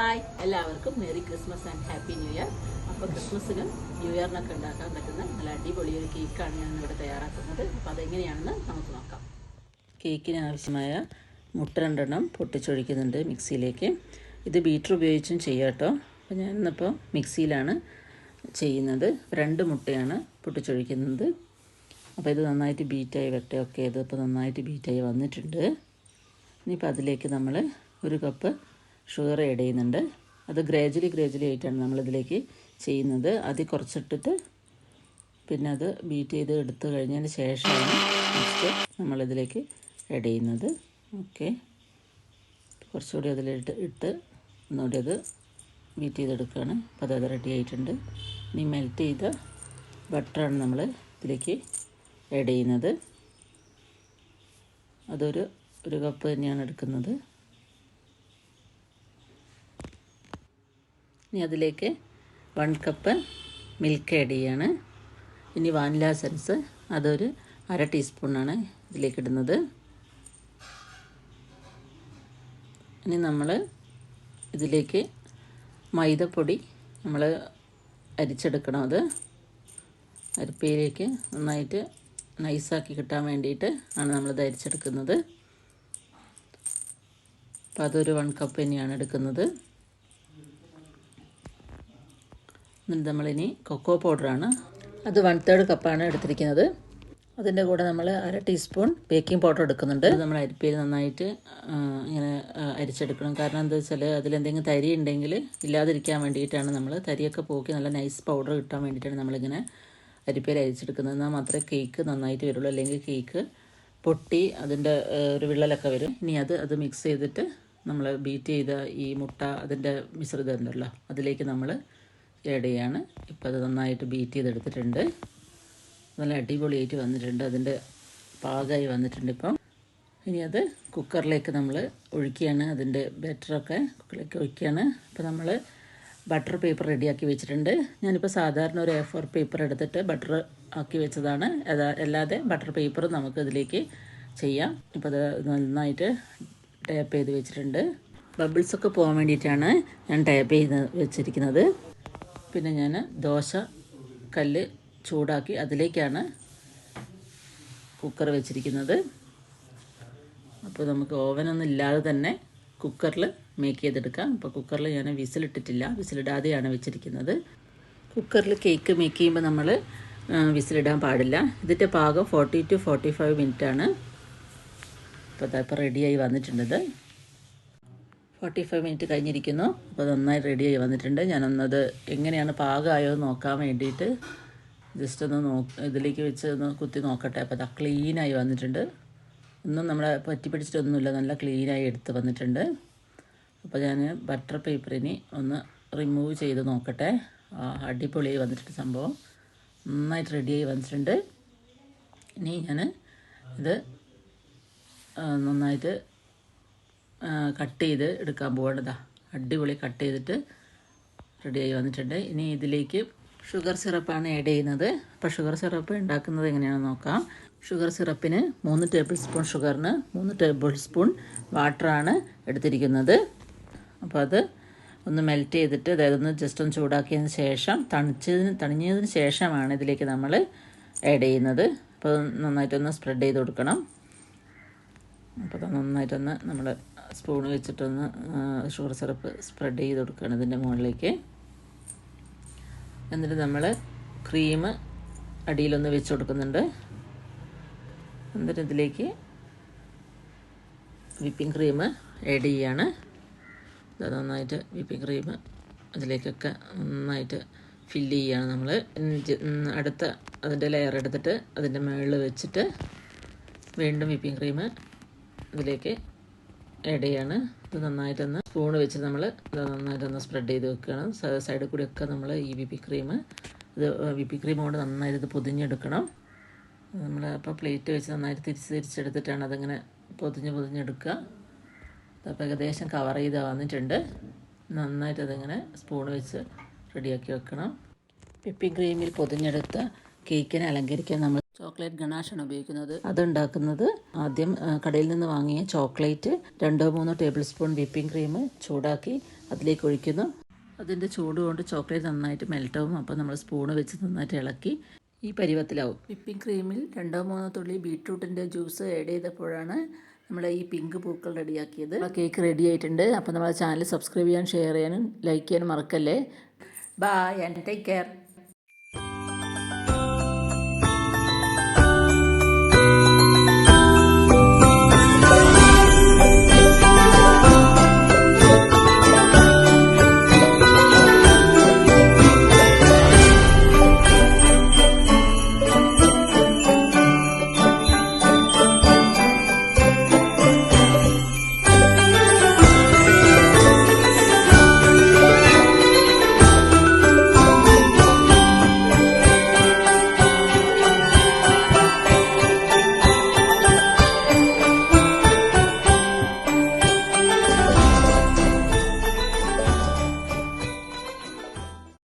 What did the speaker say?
Hi എല്ലാവർക്കും merry Christmas and happy new year. അപ്പോൾ ക്രിസ്മസിനും new ഇയറിനൊക്കെ ഉണ്ടാക്കാൻ പറ്റുന്ന നല്ല അടിപൊളി ഒരു കേക്കാണ് ഞാൻ ഇവിടെ തയ്യാറാക്കുന്നത്. അപ്പോൾ അതെങ്ങനെയാണെന്ന് നമുക്ക് നോക്കാം. കേക്കിന് ആവശ്യമായ മുട്ട 2 എണ്ണം പൊട്ടിച്ചൊഴിക്കുന്നുണ്ട് മിക്സിയിലേക്ക്. ഇത് ബീറ്റർ ഉപയോഗിച്ചും ചെയ്യാം കേട്ടോ. അപ്പോൾ ഞാനിന്നിപ്പോൾ മിക്സിയിലാണ് ചെയ്യുന്നത്. 2 മുട്ടയാണ് പൊട്ടിച്ചൊഴിക്കുന്നത്. അപ്പോൾ ഇത് നന്നായിട്ട് ബീറ്റായി വരട്ടെ. ഓക്കെ, ഇതിപ്പോൾ നന്നായിട്ട് ബീറ്റായി വന്നിട്ടുണ്ട്. ഇനിയിപ്പോൾ അതിലേക്ക് നമ്മൾ 1 കപ്പ് ഷുഗർ ആഡ് ചെയ്യുന്നുണ്ട്. അത് ഗ്രാജുവലി ആയിട്ടാണ് നമ്മളിതിലേക്ക് ചെയ്യുന്നത്. ആദ്യം കുറച്ചിട്ടിട്ട് പിന്നെ അത് ബീറ്റ് ചെയ്ത് എടുത്തു കഴിഞ്ഞതിന് ശേഷമാണ് നെക്സ്റ്റ് നമ്മളിതിലേക്ക് ആഡ് ചെയ്യുന്നത്. ഓക്കെ, കുറച്ചുകൂടി ഇട്ട് ഒന്നുകൂടി അത് ബീറ്റ് ചെയ്തെടുക്കുകയാണ്. അപ്പോൾ അത് റെഡി ആയിട്ടുണ്ട്. ഇനി മെൽറ്റ് ചെയ്ത ബട്ടറാണ് നമ്മൾ ഇതിലേക്ക് ആഡ് ചെയ്യുന്നത്. അതൊരു കപ്പ് തന്നെയാണ് എടുക്കുന്നത്. ഇനി അതിലേക്ക് 1 കപ്പ് മിൽക്ക് ആഡ് ചെയ്യാണ്. ഇനി വാനില എസൻസ് അതൊരു 1/2 ടീസ്പൂണാണ് ഇതിലേക്ക് ഇടുന്നത്. ഇനി നമ്മൾ ഇതിലേക്ക് മൈദപ്പൊടി നമ്മൾ അരിച്ചെടുക്കണം. അത് അരിപ്പയിലേക്ക് നന്നായിട്ട് നൈസാക്കി കിട്ടാൻ വേണ്ടിയിട്ട് ആണ് നമ്മളിത് അരിച്ചെടുക്കുന്നത്. അപ്പോൾ അതൊരു 1 കപ്പ് തന്നെയാണ് എടുക്കുന്നത്. എന്നിട്ട് നമ്മളിനി കൊക്കോ പൗഡറാണ്, അത് 1/3 കപ്പാണ് എടുത്തിരിക്കുന്നത്. അതിൻ്റെ കൂടെ നമ്മൾ 1/2 ടീസ്പൂൺ ബേക്കിംഗ് പൗഡർ എടുക്കുന്നുണ്ട്. നമ്മൾ അരിപ്പയിൽ നന്നായിട്ട് ഇങ്ങനെ അരിച്ചെടുക്കണം. കാരണം എന്താ വെച്ചാൽ അതിലെന്തെങ്കിലും തരി ഉണ്ടെങ്കിൽ ഇല്ലാതിരിക്കാൻ വേണ്ടിയിട്ടാണ് നമ്മൾ തരിയൊക്കെ പോക്കി നല്ല നൈസ് പൗഡർ കിട്ടാൻ വേണ്ടിയിട്ടാണ് നമ്മളിങ്ങനെ അരിപ്പയിൽ അരിച്ചെടുക്കുന്നത്. എന്നാൽ മാത്രമേ കേക്ക് നന്നായിട്ട് വരുള്ളൂ. അല്ലെങ്കിൽ കേക്ക് പൊട്ടി അതിൻ്റെ ഒരു വിള്ളലൊക്കെ വരും. ഇനി അത് മിക്സ് ചെയ്തിട്ട് നമ്മൾ ബീറ്റ് ചെയ്ത ഈ മുട്ട അതിൻ്റെ മിശ്രിതം ഉണ്ടല്ലോ അതിലേക്ക് നമ്മൾ ആഡ് ചെയ്യാണ്. ഇപ്പോൾ അത് നന്നായിട്ട് ബീറ്റ് ചെയ്തെടുത്തിട്ടുണ്ട്. നല്ല അടിപൊളിയായിട്ട് വന്നിട്ടുണ്ട്. അതിൻ്റെ പാകമായി വന്നിട്ടുണ്ട്. ഇപ്പം ഇനി അത് കുക്കറിലേക്ക് നമ്മൾ ഒഴിക്കുകയാണ്. അതിൻ്റെ ബാറ്ററൊക്കെ കുക്കറിലേക്ക് ഒഴിക്കുകയാണ്. അപ്പോൾ നമ്മൾ ബട്ടർ പേപ്പർ റെഡിയാക്കി വെച്ചിട്ടുണ്ട്. ഞാനിപ്പോൾ സാധാരണ ഒരു A4 പേപ്പർ എടുത്തിട്ട് ബട്ടർ ആക്കി വെച്ചതാണ്. അല്ലാതെ ബട്ടർ പേപ്പർ നമുക്ക് ഇതിലേക്ക് ചെയ്യാം. ഇപ്പോൾ അത് നന്നായിട്ട് ടാപ്പ് ചെയ്ത് വെച്ചിട്ടുണ്ട്. ബബിൾസൊക്കെ പോകാൻ വേണ്ടിയിട്ടാണ് ഞാൻ ടാപ്പ് ചെയ്ത് വെച്ചിരിക്കുന്നത്. പിന്നെ ഞാൻ ദോശ കല്ല് ചൂടാക്കി അതിലേക്കാണ് കുക്കർ വെച്ചിരിക്കുന്നത്. അപ്പോൾ നമുക്ക് ഓവനൊന്നും ഇല്ലാതെ തന്നെ കുക്കറിൽ മേക്ക് ചെയ്തെടുക്കാം. അപ്പോൾ കുക്കറിൽ ഞാൻ വിസിലിട്ടിട്ടില്ല, വിസിലിടാതെയാണ് വെച്ചിരിക്കുന്നത്. കുക്കറിൽ കേക്ക് മേക്ക് ചെയ്യുമ്പോൾ നമ്മൾ വിസിലിടാൻ പാടില്ല. ഇതിൻ്റെ പാകം 40 to 45 മിനിറ്റാണ്. അപ്പോൾ അതപ്പോൾ റെഡിയായി വന്നിട്ടുണ്ട്. 45 മിനിറ്റ് കഴിഞ്ഞിരിക്കുന്നു. അപ്പോൾ നന്നായി റെഡിയായി വന്നിട്ടുണ്ട്. ഞാനൊന്നത് എങ്ങനെയാണ് പാകമായോ നോക്കാൻ വേണ്ടിയിട്ട് ജസ്റ്റ് ഒന്ന് ഇതിലേക്ക് വെച്ച് ഒന്ന് കുത്തി നോക്കട്ടെ. അപ്പോൾ അത് ക്ലീനായി വന്നിട്ടുണ്ട്. ഒന്നും നമ്മളെ പറ്റി പിടിച്ചിട്ടൊന്നുമില്ല, നല്ല ക്ലീനായി എടുത്ത് വന്നിട്ടുണ്ട്. അപ്പോൾ ഞാൻ ബട്ടർ പേപ്പറിന് ഒന്ന് റിമൂവ് ചെയ്ത് നോക്കട്ടെ. അടിപൊളിയായി വന്നിട്ടുണ്ട് സംഭവം. നന്നായിട്ട് റെഡിയായി വന്നിട്ടുണ്ട്. ഇനി ഞാൻ ഇത് നന്നായിട്ട് കട്ട് ചെയ്ത് എടുക്കാൻ പോകേണ്ടതാ. അടിപൊളി കട്ട് ചെയ്തിട്ട് റെഡിയായി വന്നിട്ടുണ്ട്. ഇനി ഇതിലേക്ക് ഷുഗർ സിറപ്പാണ് ആഡ് ചെയ്യുന്നത്. അപ്പോൾ ഷുഗർ സിറപ്പ് ഉണ്ടാക്കുന്നത് എങ്ങനെയാണെന്ന് നോക്കാം. ഷുഗർ സിറപ്പിന് 3 ടേബിൾ സ്പൂൺ ഷുഗറിന് 3 ടേബിൾ സ്പൂൺ വാട്ടറാണ് എടുത്തിരിക്കുന്നത്. അപ്പോൾ അത് ഒന്ന് മെൽറ്റ് ചെയ്തിട്ട് അതായത് ഒന്ന് ജസ്റ്റ് ഒന്ന് ചൂടാക്കിയതിന് ശേഷം തണിഞ്ഞതിന് ശേഷമാണ് ഇതിലേക്ക് നമ്മൾ ആഡ് ചെയ്യുന്നത്. അപ്പോൾ നന്നായിട്ടൊന്ന് സ്പ്രെഡ് ചെയ്ത് കൊടുക്കണം. അപ്പോൾ നന്നായിട്ടൊന്ന് നമ്മൾ സ്പൂൺ വെച്ചിട്ടൊന്ന് ഷുഗർ സിറപ്പ് സ്പ്രെഡ് ചെയ്ത് കൊടുക്കുകയാണ് ഇതിൻ്റെ മുകളിലേക്ക്. എന്നിട്ട് നമ്മൾ ക്രീം അടിയിലൊന്ന് വെച്ച് കൊടുക്കുന്നുണ്ട്. എന്നിട്ട് ഇതിലേക്ക് വിപ്പിംഗ് ക്രീം ആഡ് ചെയ്യാണ്. അത് നന്നായിട്ട് വിപ്പിംഗ് ക്രീം അതിലേക്കൊക്കെ നന്നായിട്ട് ഫില്ല് ചെയ്യുകയാണ് നമ്മൾ. അടുത്ത അതിൻ്റെ ലെയർ എടുത്തിട്ട് അതിൻ്റെ മുകളിൽ വെച്ചിട്ട് വീണ്ടും വിപ്പിംഗ് ക്രീം ഇതിലേക്ക് ആഡ് ചെയ്യാണ്. ഇത് നന്നായിട്ടൊന്ന് സ്പൂൺ വെച്ച് നമ്മൾ ഇത് നന്നായിട്ടൊന്ന് സ്പ്രെഡ് ചെയ്ത് വെക്കുകയാണ്. സൈഡിൽ കൂടിയൊക്കെ നമ്മൾ ഈ വിപ്പിംഗ് ക്രീം കൊണ്ട് നന്നായിട്ട് ഇത് പൊതിഞ്ഞെടുക്കണം. നമ്മൾ അപ്പോൾ പ്ലേറ്റ് വെച്ച് നന്നായിട്ട് തിരിച്ചെടുത്തിട്ടാണ് അതിങ്ങനെ പൊതിഞ്ഞെടുക്കുക. അപ്പോൾ ഏകദേശം കവർ ചെയ്ത് വന്നിട്ടുണ്ട്. നന്നായിട്ട് അതിങ്ങനെ സ്പൂൺ വെച്ച് റെഡിയാക്കി വെക്കണം. വിപ്പിംഗ് ക്രീമിൽ പൊതിഞ്ഞെടുത്ത കേക്കിനെ അലങ്കരിക്കാൻ നമ്മൾ ചോക്ലേറ്റ് ഗണാഷാണ് ഉപയോഗിക്കുന്നത്. അതുണ്ടാക്കുന്നത് ആദ്യം കടയിൽ നിന്ന് വാങ്ങിയ chocolate 2-3 table spoon whipping cream ചൂടാക്കി അതിലേക്ക് ഒഴിക്കുന്നു. അതിൻ്റെ ചൂട് കൊണ്ട് ചോക്ലേറ്റ് നന്നായിട്ട് മെൽറ്റാവും. അപ്പോൾ നമ്മൾ സ്പൂണ് വെച്ച് നന്നായിട്ട് ഇളക്കി ഈ പരുവത്തിലാവും. വിപ്പിംഗ് ക്രീമിൽ 2-3 തുള്ളി ബീട്രൂട്ടിൻ്റെ ജ്യൂസ് ആഡ് ചെയ്തപ്പോഴാണ് നമ്മൾ ഈ പിങ്ക് പൂക്കൾ റെഡിയാക്കിയത്. കേക്ക് റെഡി ആയിട്ടുണ്ട്. അപ്പോൾ നമ്മുടെ ചാനൽ സബ്സ്ക്രൈബ് ചെയ്യാൻ, ഷെയർ ചെയ്യാനും ലൈക്ക് ചെയ്യാനും മറക്കല്ലേ. Bye and take care.